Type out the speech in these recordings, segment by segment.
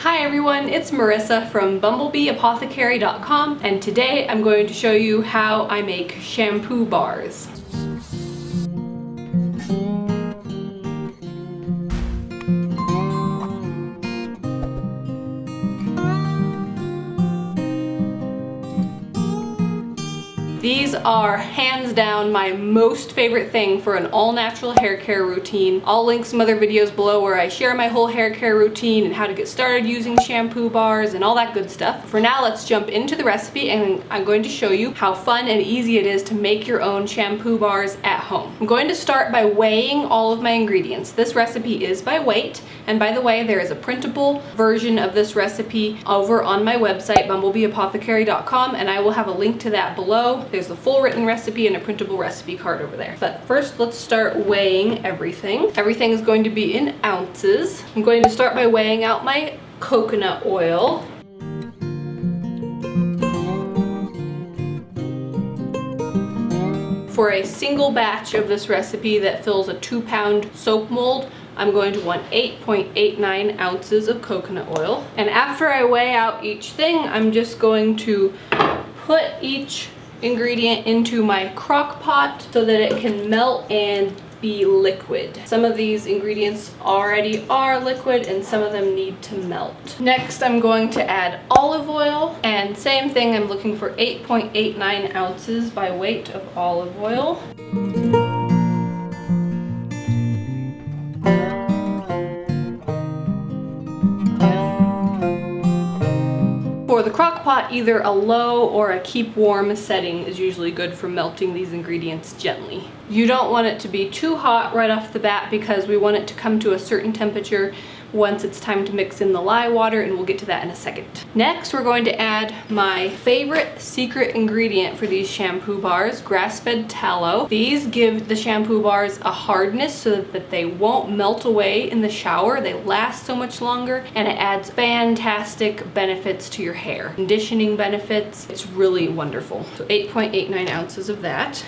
Hi everyone, it's Marissa from bumblebeeapothecary.com, and today I'm going to show you how I make shampoo bars. These are hands down my most favorite thing for an all-natural hair care routine. I'll link some other videos below where I share my whole hair care routine and how to get started using shampoo bars and all that good stuff. For now, let's jump into the recipe, and I'm going to show you how fun and easy it is to make your own shampoo bars at home. I'm going to start by weighing all of my ingredients. This recipe is by weight, and by the way, there is a printable version of this recipe over on my website, bumblebeeapothecary.com, and I will have a link to that below. There's the full written recipe and a printable recipe card over there. But first, let's start weighing everything. Everything is going to be in ounces. I'm going to start by weighing out my coconut oil. For a single batch of this recipe that fills a 2-pound soap mold, I'm going to want 8.89 ounces of coconut oil. And after I weigh out each thing, I'm just going to put each ingredient into my crock pot so that it can melt and be liquid. Some of these ingredients already are liquid and some of them need to melt. Next, I'm going to add olive oil, and same thing, I'm looking for 8.89 ounces by weight of olive oil. For the crock pot, either a low or a keep warm setting is usually good for melting these ingredients gently. You don't want it to be too hot right off the bat because we want it to come to a certain temperature once it's time to mix in the lye water, and we'll get to that in a second. Next, we're going to add my favorite secret ingredient for these shampoo bars, grass-fed tallow. These give the shampoo bars a hardness so that they won't melt away in the shower. They last so much longer, and it adds fantastic benefits to your hair. Conditioning benefits, it's really wonderful. So 8.89 ounces of that.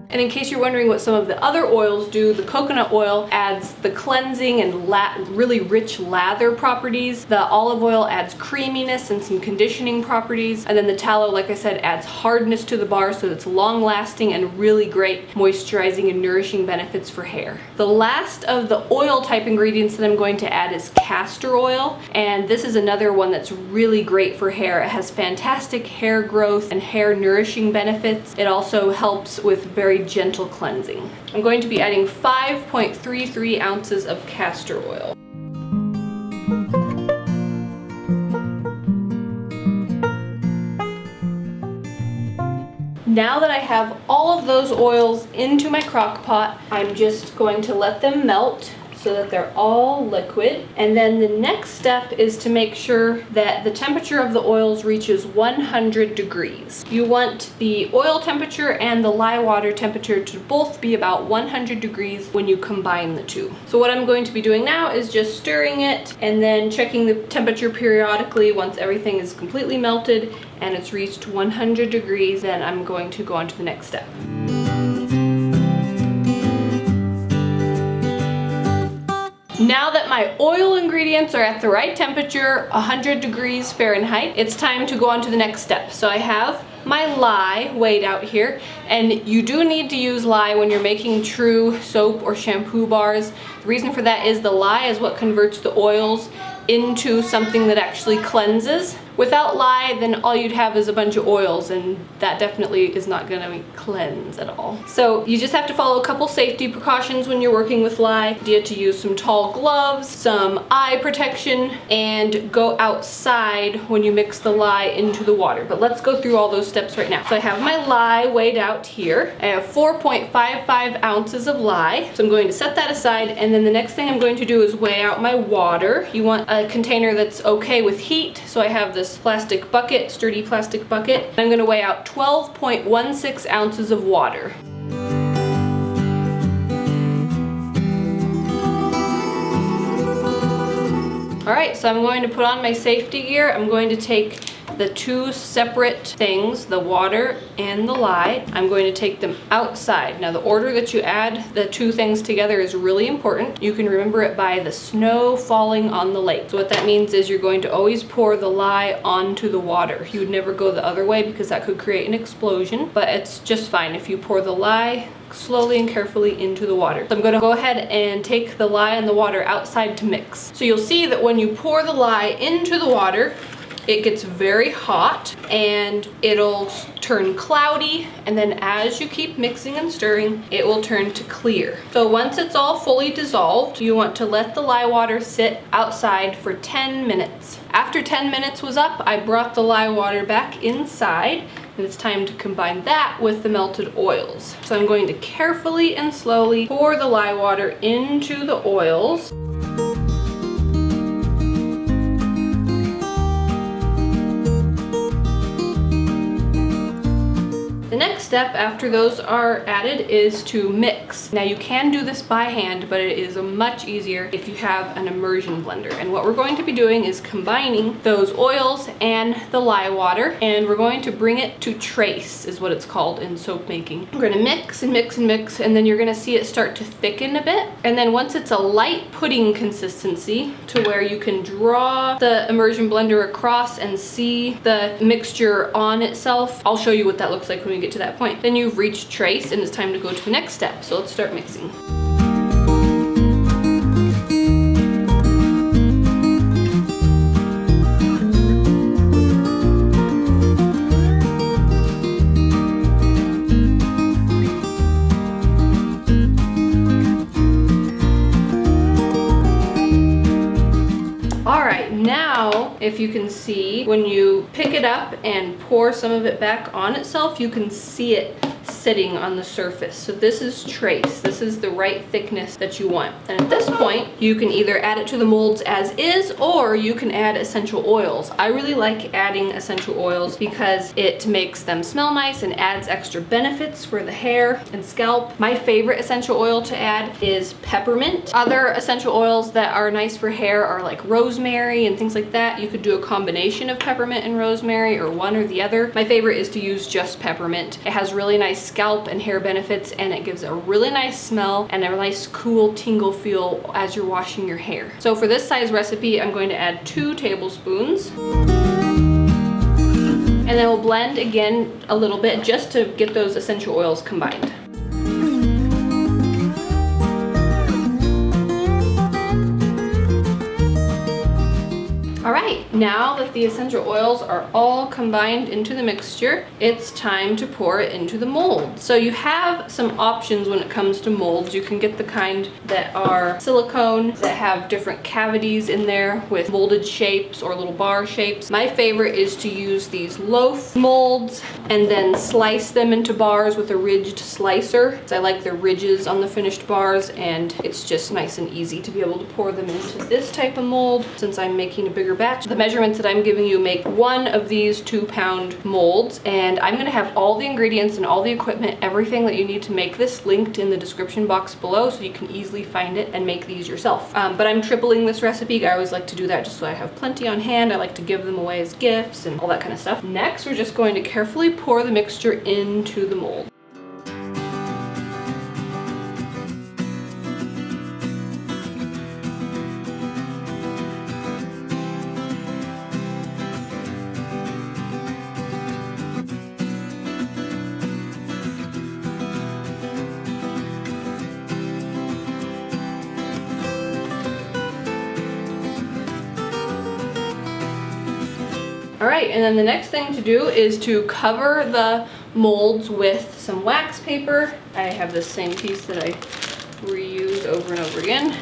And in case you're wondering what some of the other oils do, the coconut oil adds the cleansing and really rich lather properties. The olive oil adds creaminess and some conditioning properties. And then the tallow, like I said, adds hardness to the bar so it's long lasting and really great moisturizing and nourishing benefits for hair. The last of the oil type ingredients that I'm going to add is castor oil. And this is another one that's really great for hair. It has fantastic hair growth and hair nourishing benefits. It also helps with very gentle cleansing. I'm going to be adding 5.33 ounces of castor oil. Now that I have all of those oils into my crock pot, I'm just going to let them melt so that they're all liquid. And then the next step is to make sure that the temperature of the oils reaches 100 degrees. You want the oil temperature and the lye water temperature to both be about 100 degrees when you combine the two. So what I'm going to be doing now is just stirring it and then checking the temperature periodically. Once everything is completely melted and it's reached 100 degrees, then I'm going to go on to the next step. Now that my oil ingredients are at the right temperature, 100 degrees Fahrenheit, it's time to go on to the next step. So I have my lye weighed out here, and you do need to use lye when you're making true soap or shampoo bars. The reason for that is the lye is what converts the oils into something that actually cleanses. Without lye, then all you'd have is a bunch of oils, and that definitely is not gonna cleanse at all. So you just have to follow a couple safety precautions when you're working with lye. You have to use some tall gloves, some eye protection, and go outside when you mix the lye into the water. But let's go through all those steps right now. So I have my lye weighed out here. I have 4.55 ounces of lye. So I'm going to set that aside, and then the next thing I'm going to do is weigh out my water. You want a container that's okay with heat, so I have this plastic bucket, sturdy plastic bucket. I'm going to weigh out 12.16 ounces of water. All right, so I'm going to put on my safety gear. I'm going to take the two separate things, the water and the lye. I'm going to take them outside. Now the order that you add the two things together is really important. You can remember it by the snow falling on the lake. So what that means is you're going to always pour the lye onto the water. You would never go the other way because that could create an explosion, but it's just fine if you pour the lye slowly and carefully into the water. So I'm going to go ahead and take the lye and the water outside to mix. So you'll see that when you pour the lye into the water, it gets very hot and it'll turn cloudy, and then as you keep mixing and stirring, it will turn to clear. So once it's all fully dissolved, you want to let the lye water sit outside for 10 minutes. After 10 minutes was up, I brought the lye water back inside, and it's time to combine that with the melted oils. So I'm going to carefully and slowly pour the lye water into the oils. The next step after those are added is to mix. Now you can do this by hand, but it is much easier if you have an immersion blender. And what we're going to be doing is combining those oils and the lye water, and we're going to bring it to trace, is what it's called in soap making. We're gonna mix and mix and mix, and then you're gonna see it start to thicken a bit. And then once it's a light pudding consistency to where you can draw the immersion blender across and see the mixture on itself, I'll show you what that looks like when we get to that point. Then you've reached trace and it's time to go to the next step. So let's start mixing. Now, if you can see, when you pick it up and pour some of it back on itself, you can see it sitting on the surface. So this is trace. This is the right thickness that you want. And at this point, you can either add it to the molds as is, or you can add essential oils. I really like adding essential oils because it makes them smell nice and adds extra benefits for the hair and scalp. My favorite essential oil to add is peppermint. Other essential oils that are nice for hair are like rosemary and things like that. You could do a combination of peppermint and rosemary, or one or the other. My favorite is to use just peppermint. It has really nice scalp and hair benefits, and it gives a really nice smell and a nice cool tingle feel as you're washing your hair. So for this size recipe, I'm going to add 2 tablespoons. And then we'll blend again a little bit just to get those essential oils combined. All right, now that the essential oils are all combined into the mixture, it's time to pour it into the mold. So you have some options when it comes to molds. You can get the kind that are silicone, that have different cavities in there with molded shapes or little bar shapes. My favorite is to use these loaf molds and then slice them into bars with a ridged slicer. I like the ridges on the finished bars, and it's just nice and easy to be able to pour them into this type of mold since I'm making a bigger batch. The measurements that I'm giving you make one of these 2-pound molds, and I'm going to have all the ingredients and all the equipment, everything that you need to make this, linked in the description box below so you can easily find it and make these yourself. But I'm tripling this recipe. I always like to do that just so I have plenty on hand. I like to give them away as gifts and all that kind of stuff. Next, we're just going to carefully pour the mixture into the mold. All right, and then the next thing to do is to cover the molds with some wax paper. I have this same piece that I reuse over and over again.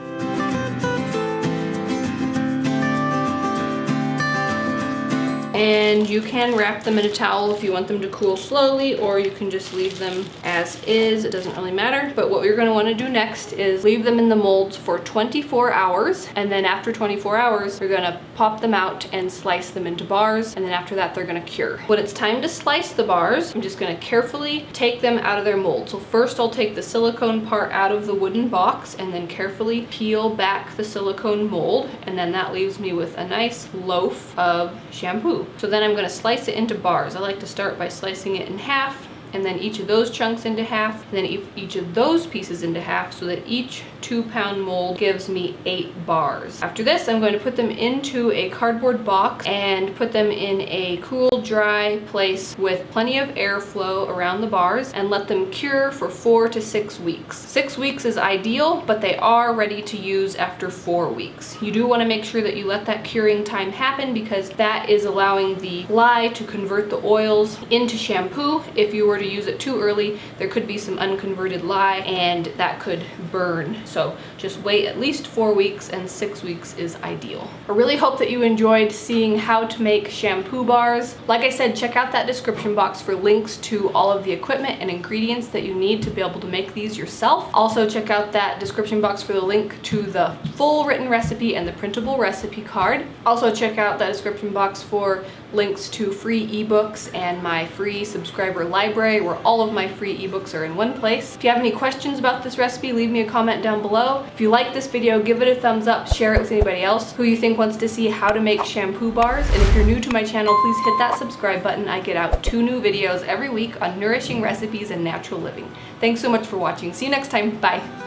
And you can wrap them in a towel if you want them to cool slowly, or you can just leave them as is. It doesn't really matter. But what you're gonna wanna do next is leave them in the molds for 24 hours. And then after 24 hours, you're gonna pop them out and slice them into bars. And then after that, they're gonna cure. When it's time to slice the bars, I'm just gonna carefully take them out of their mold. So first I'll take the silicone part out of the wooden box and then carefully peel back the silicone mold. And then that leaves me with a nice loaf of shampoo. So then I'm gonna slice it into bars. I like to start by slicing it in half, and then each of those chunks into half, and then each of those pieces into half, so that each 2-pound mold gives me 8 bars. After this, I'm going to put them into a cardboard box and put them in a cool, dry place with plenty of airflow around the bars and let them cure for 4 to 6 weeks. 6 weeks is ideal, but they are ready to use after 4 weeks. You do want to make sure that you let that curing time happen, because that is allowing the lye to convert the oils into shampoo. If you were to use it too early, there could be some unconverted lye and that could burn. So just wait at least 4 weeks, and 6 weeks is ideal. I really hope that you enjoyed seeing how to make shampoo bars. Like I said, check out that description box for links to all of the equipment and ingredients that you need to be able to make these yourself. Also check out that description box for the link to the full written recipe and the printable recipe card. Also check out that description box for links to free ebooks and my free subscriber library, where all of my free ebooks are in one place. If you have any questions about this recipe, leave me a comment down below. If you like this video, give it a thumbs up, share it with anybody else who you think wants to see how to make shampoo bars. And if you're new to my channel, please hit that subscribe button. I get out 2 new videos every week on nourishing recipes and natural living. Thanks so much for watching. See you next time. Bye.